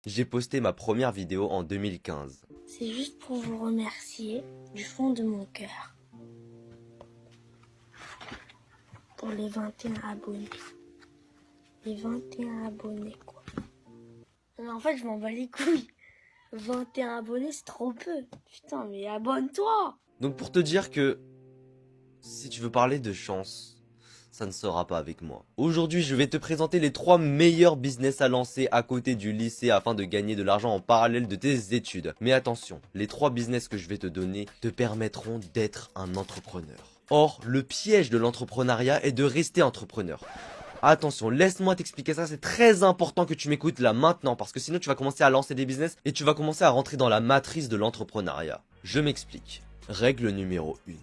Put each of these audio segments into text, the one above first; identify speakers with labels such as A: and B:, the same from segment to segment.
A: J'ai posté ma première vidéo en 2015.
B: C'est juste pour vous remercier du fond de mon cœur pour les 21 abonnés. Les 21 abonnés, quoi. Mais en fait, je m'en bats les couilles. 21 abonnés, c'est trop peu. Putain, mais abonne-toi.
A: Donc pour te dire que si tu veux parler de chance, ça ne sera pas avec moi. Aujourd'hui, je vais te présenter les 3 meilleurs business à lancer à côté du lycée afin de gagner de l'argent en parallèle de tes études. Mais attention, les 3 business que je vais te donner te permettront d'être un entrepreneur. Or, le piège de l'entrepreneuriat est de rester entrepreneur. Attention, laisse-moi t'expliquer ça, c'est très important que tu m'écoutes là maintenant parce que sinon tu vas commencer à lancer des business et tu vas commencer à rentrer dans la matrice de l'entrepreneuriat. Je m'explique. Règle numéro 1.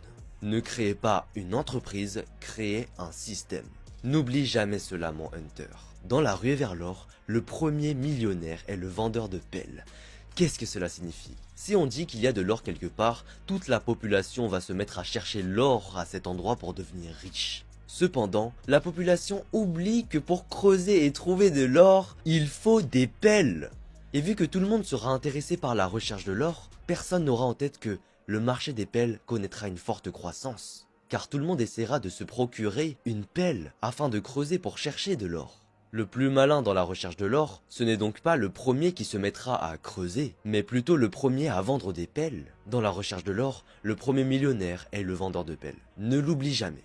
A: Ne créez pas une entreprise, créez un système. N'oublie jamais cela, mon hunter. Dans la ruée vers l'or, le premier millionnaire est le vendeur de pelles. Qu'est-ce que cela signifie? Si on dit qu'il y a de l'or quelque part, toute la population va se mettre à chercher l'or à cet endroit pour devenir riche. Cependant, la population oublie que pour creuser et trouver de l'or, il faut des pelles. Et vu que tout le monde sera intéressé par la recherche de l'or, personne n'aura en tête que le marché des pelles connaîtra une forte croissance. Car tout le monde essaiera de se procurer une pelle afin de creuser pour chercher de l'or. Le plus malin dans la recherche de l'or, ce n'est donc pas le premier qui se mettra à creuser, mais plutôt le premier à vendre des pelles. Dans la recherche de l'or, le premier millionnaire est le vendeur de pelles. Ne l'oublie jamais.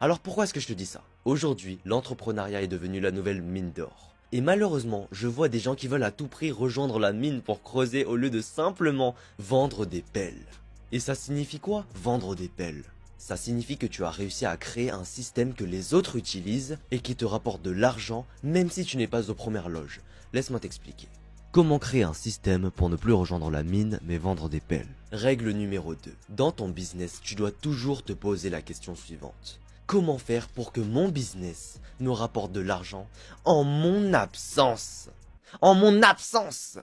A: Alors pourquoi est-ce que je te dis ça? Aujourd'hui, l'entrepreneuriat est devenu la nouvelle mine d'or. Et malheureusement, je vois des gens qui veulent à tout prix rejoindre la mine pour creuser au lieu de simplement vendre des pelles. Et ça signifie quoi, vendre des pelles? Ça signifie que tu as réussi à créer un système que les autres utilisent et qui te rapporte de l'argent même si tu n'es pas aux premières loges. Laisse-moi t'expliquer. Comment créer un système pour ne plus rejoindre la mine mais vendre des pelles? Règle numéro 2. Dans ton business, tu dois toujours te poser la question suivante. Comment faire pour que mon business nous rapporte de l'argent en mon absence? En mon absence!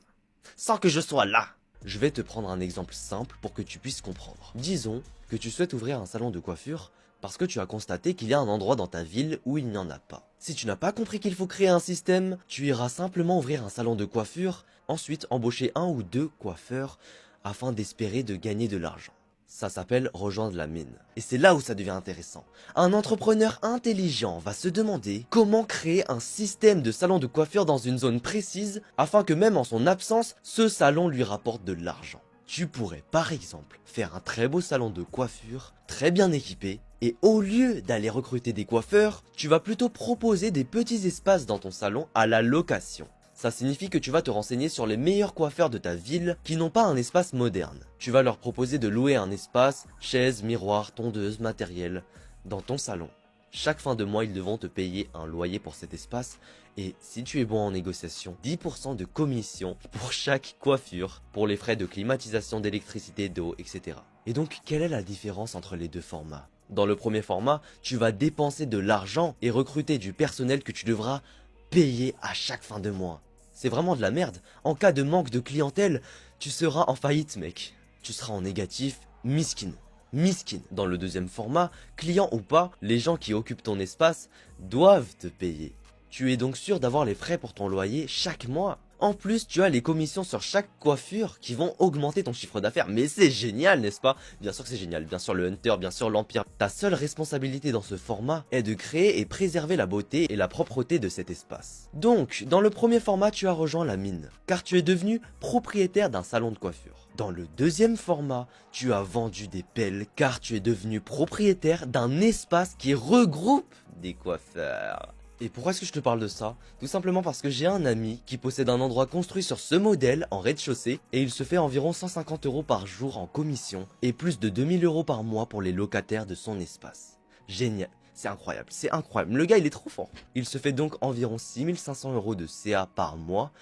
A: Sans que je sois là! Je vais te prendre un exemple simple pour que tu puisses comprendre. Disons que tu souhaites ouvrir un salon de coiffure parce que tu as constaté qu'il y a un endroit dans ta ville où il n'y en a pas. Si tu n'as pas compris qu'il faut créer un système, tu iras simplement ouvrir un salon de coiffure, ensuite embaucher 1 ou 2 coiffeurs afin d'espérer de gagner de l'argent. Ça s'appelle rejoindre la mine. Et c'est là où ça devient intéressant. Un entrepreneur intelligent va se demander comment créer un système de salon de coiffure dans une zone précise afin que même en son absence, ce salon lui rapporte de l'argent. Tu pourrais par exemple faire un très beau salon de coiffure, très bien équipé, et au lieu d'aller recruter des coiffeurs, tu vas plutôt proposer des petits espaces dans ton salon à la location. Ça signifie que tu vas te renseigner sur les meilleurs coiffeurs de ta ville qui n'ont pas un espace moderne. Tu vas leur proposer de louer un espace, chaises, miroirs, tondeuses, matériel, dans ton salon. Chaque fin de mois, ils devront te payer un loyer pour cet espace et si tu es bon en négociation, 10% de commission pour chaque coiffure, pour les frais de climatisation, d'électricité, d'eau, etc. Et donc, quelle est la différence entre les deux formats? Dans le premier format, tu vas dépenser de l'argent et recruter du personnel que tu devras payer à chaque fin de mois. C'est vraiment de la merde. En cas de manque de clientèle, tu seras en faillite, mec. Tu seras en négatif, miskin. Miskin. Dans le deuxième format, client ou pas, les gens qui occupent ton espace doivent te payer. Tu es donc sûr d'avoir les frais pour ton loyer chaque mois. En plus, tu as les commissions sur chaque coiffure qui vont augmenter ton chiffre d'affaires. Mais c'est génial, n'est-ce pas? Bien sûr que c'est génial. Bien sûr le Hunter, bien sûr l'Empire. Ta seule responsabilité dans ce format est de créer et préserver la beauté et la propreté de cet espace. Donc, dans le premier format, tu as rejoint la mine, car tu es devenu propriétaire d'un salon de coiffure. Dans le deuxième format, tu as vendu des pelles, car tu es devenu propriétaire d'un espace qui regroupe des coiffeurs. Et pourquoi est-ce que je te parle de ça? Tout simplement parce que j'ai un ami qui possède un endroit construit sur ce modèle en rez-de-chaussée et il se fait environ 150 € par jour en commission et plus de 2000 € par mois pour les locataires de son espace. Génial, c'est incroyable, c'est incroyable. Le gars il est trop fort. Il se fait donc environ 6500 € de CA par mois.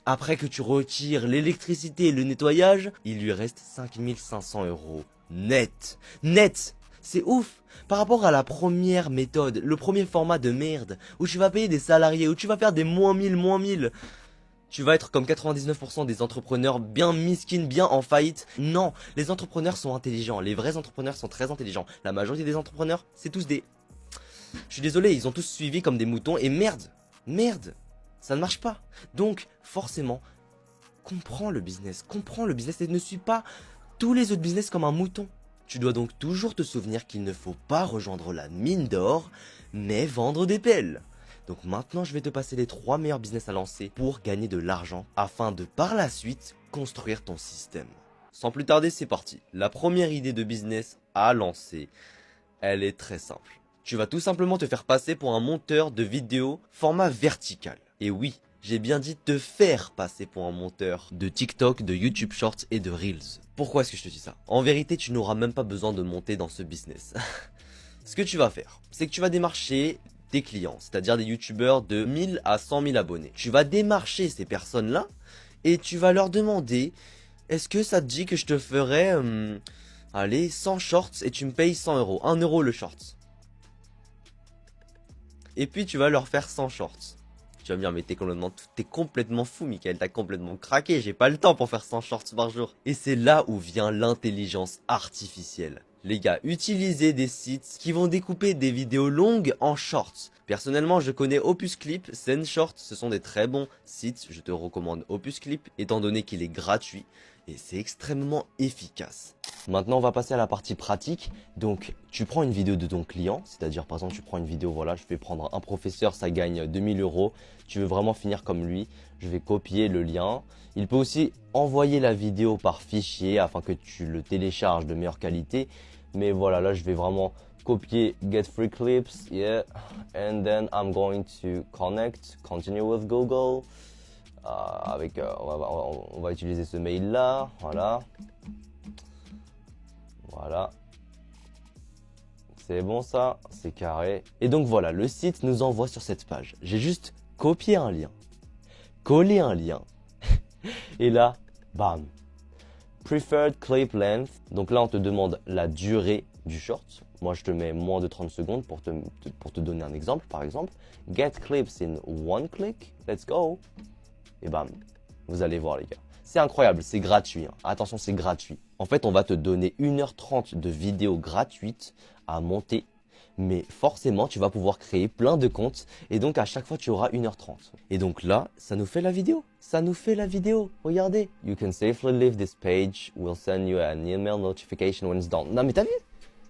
A: Après que tu retires l'électricité et le nettoyage, il lui reste 5500 € net. Net! C'est ouf. Par rapport à la première méthode, le premier format de merde, où tu vas payer des salariés, où tu vas faire des moins 1000, tu vas être comme 99% des entrepreneurs bien miskines, bien en faillite. Non, les entrepreneurs sont intelligents, les vrais entrepreneurs sont très intelligents. La majorité des entrepreneurs, c'est tous des... Je suis désolé, ils ont tous suivi comme des moutons et merde, Ça ne marche pas. Donc, forcément, comprends le business et ne suis pas tous les autres business comme un mouton. Tu dois donc toujours te souvenir qu'il ne faut pas rejoindre la mine d'or, mais vendre des pelles. Donc maintenant, je vais te passer les 3 meilleurs business à lancer pour gagner de l'argent afin de par la suite construire ton système. Sans plus tarder, c'est parti. La première idée de business à lancer, elle est très simple. Tu vas tout simplement te faire passer pour un monteur de vidéos format vertical. Et oui, j'ai bien dit te faire passer pour un monteur de TikTok, de YouTube Shorts et de Reels. Pourquoi est-ce que je te dis ça? En vérité, tu n'auras même pas besoin de monter dans ce business. Ce que tu vas faire, c'est que tu vas démarcher des clients, c'est-à-dire des youtubeurs de 1000 à 100 000 abonnés. Tu vas démarcher ces personnes-là et tu vas leur demander, est-ce que ça te dit que je te ferais, allez, 100 shorts et tu me payes 100 euros, 1 euro le short. Et puis tu vas leur faire 100 shorts. Tu vas me dire, mais t'es complètement fou, Michael, t'as complètement craqué, j'ai pas le temps pour faire 100 shorts par jour. Et c'est là où vient l'intelligence artificielle. Les gars, utilisez des sites qui vont découper des vidéos longues en shorts. Personnellement, je connais Opus Clip, Zen Short, ce sont des très bons sites. Je te recommande Opus Clip, étant donné qu'il est gratuit et c'est extrêmement efficace. Maintenant, on va passer à la partie pratique. Donc, tu prends une vidéo de ton client, c'est-à-dire par exemple, tu prends une vidéo, voilà, je vais prendre un professeur, ça gagne 2000 euros. Tu veux vraiment finir comme lui, je vais copier le lien. Il peut aussi envoyer la vidéo par fichier afin que tu le télécharges de meilleure qualité. Mais voilà, là, je vais vraiment copier get free clips, yeah, and then I'm going to continue with Google. On va utiliser ce mail là, voilà. Voilà. C'est bon ça, c'est carré. Et donc voilà, le site nous envoie sur cette page. J'ai juste copié un lien, collé un lien, et là, bam. Preferred clip length. Donc là, on te demande la durée du short. Moi, je te mets moins de 30 secondes pour te donner un exemple, par exemple. Get clips in one click. Let's go. Et bam, vous allez voir les gars. C'est incroyable, c'est gratuit. Hein. Attention, c'est gratuit. En fait, on va te donner 1h30 de vidéos gratuites à monter. Mais forcément, tu vas pouvoir créer plein de comptes. Et donc, à chaque fois, tu auras 1h30. Et donc là, ça nous fait la vidéo. Ça nous fait la vidéo. Regardez. You can safely leave this page. We'll send you an email notification when it's done. Non, mais t'as vu?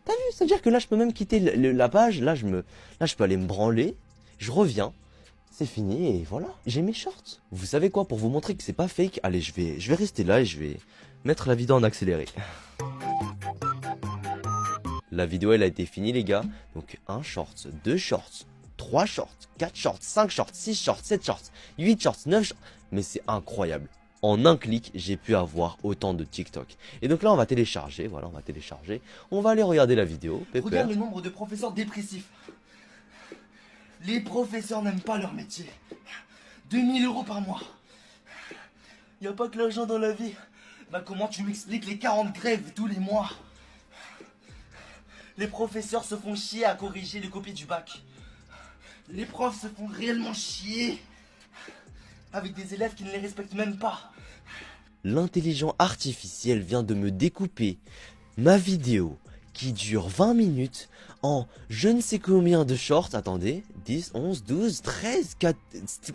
A: T'as vu? C'est-à-dire que là, je peux même quitter la page. Là, je peux aller me branler. Je reviens. C'est fini et voilà, j'ai mes shorts. Vous savez quoi, pour vous montrer que c'est pas fake, allez, je vais rester là et je vais mettre la vidéo en accéléré. La vidéo, elle a été finie, les gars. Donc, 1 short, 2 shorts, 3 shorts, 4 shorts, 5 shorts, 6 shorts, 7 shorts, 8 shorts, 9 shorts. Mais c'est incroyable. En un clic, j'ai pu avoir autant de TikTok. Et donc là, on va télécharger. Voilà, on va télécharger. On va aller regarder la vidéo. Pépère.
C: Regarde le nombre de professeurs dépressifs. Les professeurs n'aiment pas leur métier. 2000 euros par mois. Y a pas que l'argent dans la vie. Bah comment tu m'expliques les 40 grèves tous les mois? Les professeurs se font chier à corriger les copies du bac. Les profs se font réellement chier avec des élèves qui ne les respectent même pas.
A: L'intelligence artificielle vient de me découper ma vidéo qui dure 20 minutes en je ne sais combien de shorts. Attendez, 10, 11, 12, 13, 4,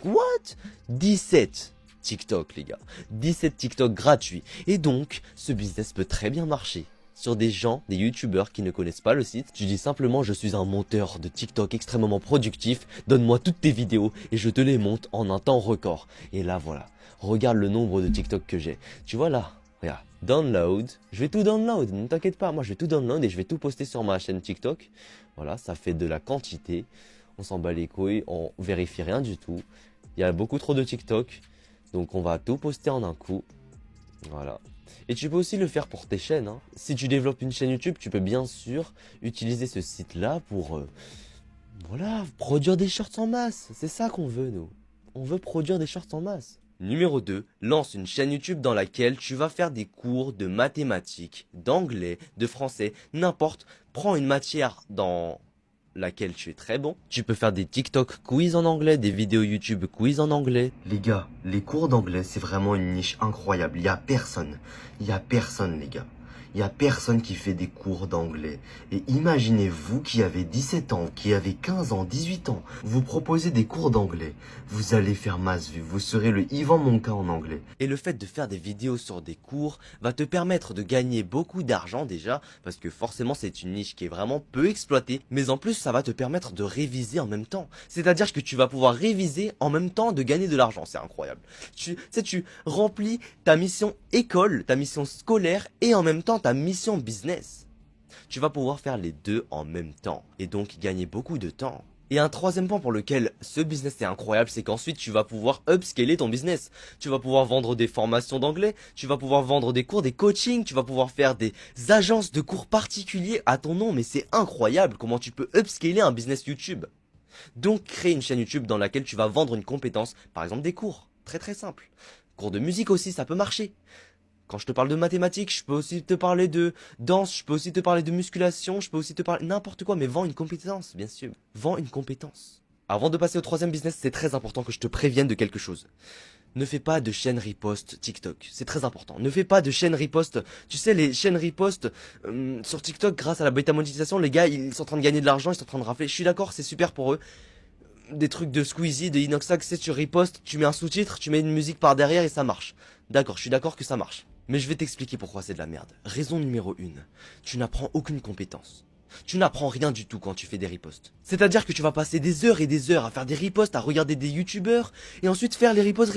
A: what? 17 TikTok, les gars. 17 TikTok gratuits. Et donc, ce business peut très bien marcher sur des gens, des youtubeurs qui ne connaissent pas le site. Tu dis simplement, je suis un monteur de TikTok extrêmement productif, donne-moi toutes tes vidéos et je te les monte en un temps record. Et là, voilà. Regarde le nombre de TikTok que j'ai. Tu vois là? Regarde, download, je vais tout download, ne t'inquiète pas, moi je vais tout download et je vais tout poster sur ma chaîne TikTok. Voilà, ça fait de la quantité, on s'en bat les couilles, on vérifie rien du tout. Il y a beaucoup trop de TikTok, donc on va tout poster en un coup. Voilà. Et tu peux aussi le faire pour tes chaînes. Hein. Si tu développes une chaîne YouTube, tu peux bien sûr utiliser ce site-là pour voilà, produire des shorts en masse. C'est ça qu'on veut, nous. On veut produire des shorts en masse. Numéro 2, lance une chaîne YouTube dans laquelle tu vas faire des cours de mathématiques, d'anglais, de français, n'importe. Prends une matière dans laquelle tu es très bon. Tu peux faire des TikTok quiz en anglais, des vidéos YouTube quiz en anglais. Les gars, les cours d'anglais, c'est vraiment une niche incroyable. Il y a personne, les gars.
D: Il y a personne qui fait des cours d'anglais. Et imaginez-vous qui avez 17 ans, qui avez 15 ans, 18 ans, vous proposez des cours d'anglais. Vous allez faire masse vue, vous serez le Yvan Monka en anglais.
A: Et le fait de faire des vidéos sur des cours va te permettre de gagner beaucoup d'argent déjà, parce que forcément c'est une niche qui est vraiment peu exploitée, mais en plus ça va te permettre de réviser en même temps. C'est-à-dire que tu vas pouvoir réviser en même temps de gagner de l'argent, c'est incroyable. Tu remplis ta mission école, ta mission scolaire et en même temps ta mission business. Tu vas pouvoir faire les deux en même temps et donc gagner beaucoup de temps. Et un troisième point pour lequel ce business est incroyable, c'est qu'ensuite tu vas pouvoir upscaler ton business. Tu vas pouvoir vendre des formations d'anglais, tu vas pouvoir vendre des cours, des coachings, tu vas pouvoir faire des agences de cours particuliers à ton nom, mais c'est incroyable comment tu peux upscaler un business YouTube. Donc crée une chaîne YouTube dans laquelle tu vas vendre une compétence, par exemple des cours, très très simple. Cours de musique aussi, ça peut marcher. Quand je te parle de mathématiques, je peux aussi te parler de danse, je peux aussi te parler de musculation, je peux aussi te parler n'importe quoi, mais vends une compétence, bien sûr. Vends une compétence. Avant de passer au troisième business, c'est très important que je te prévienne de quelque chose. Ne fais pas de chaîne riposte TikTok, c'est très important. Ne fais pas de chaîne riposte. Tu sais, les chaînes riposte sur TikTok, grâce à la bêta monétisation, les gars, ils sont en train de gagner de l'argent, ils sont en train de rafler. Je suis d'accord, c'est super pour eux. Des trucs de Squeezie, de Inoxac, tu ripostes, tu mets un sous-titre, tu mets une musique par derrière et ça marche. D'accord, je suis d'accord que ça marche. Mais je vais t'expliquer pourquoi c'est de la merde. Raison numéro 1, tu n'apprends aucune compétence. Tu n'apprends rien du tout quand tu fais des ripostes. C'est-à-dire que tu vas passer des heures et des heures à faire des ripostes, à regarder des youtubeurs, et ensuite faire les ripostes,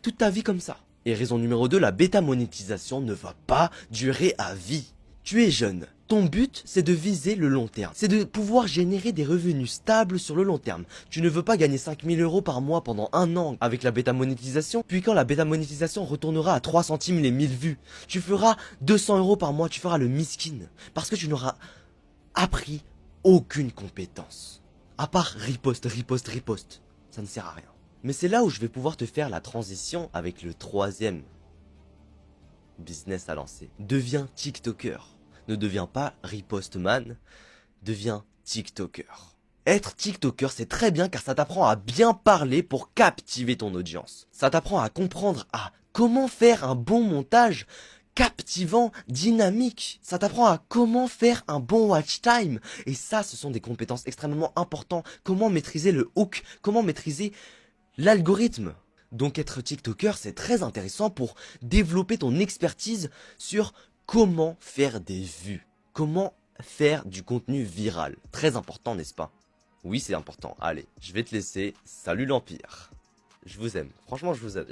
A: toute ta vie comme ça. Et raison numéro 2, la bêta monétisation ne va pas durer à vie. Tu es jeune. Ton but, c'est de viser le long terme. C'est de pouvoir générer des revenus stables sur le long terme. Tu ne veux pas gagner 5000 € par mois pendant un an avec la bêta monétisation, puis quand la bêta monétisation retournera à 3 centimes les 1000 vues, tu feras 200 € par mois, tu feras le miskin. Parce que tu n'auras appris aucune compétence. À part riposte. Ça ne sert à rien. Mais c'est là où je vais pouvoir te faire la transition avec le troisième business à lancer. Deviens TikToker. Ne deviens pas ripostman, deviens TikToker. Être TikToker, c'est très bien car ça t'apprend à bien parler pour captiver ton audience. Ça t'apprend à comprendre à comment faire un bon montage captivant, dynamique. Ça t'apprend à comment faire un bon watch time. Et ça, ce sont des compétences extrêmement importantes. Comment maîtriser le hook, comment maîtriser l'algorithme. Donc être TikToker, c'est très intéressant pour développer ton expertise sur comment faire des vues, comment faire du contenu viral. Très important, n'est-ce pas? Oui, c'est important. Allez, je vais te laisser. Salut l'Empire. Je vous aime. Franchement, je vous aime.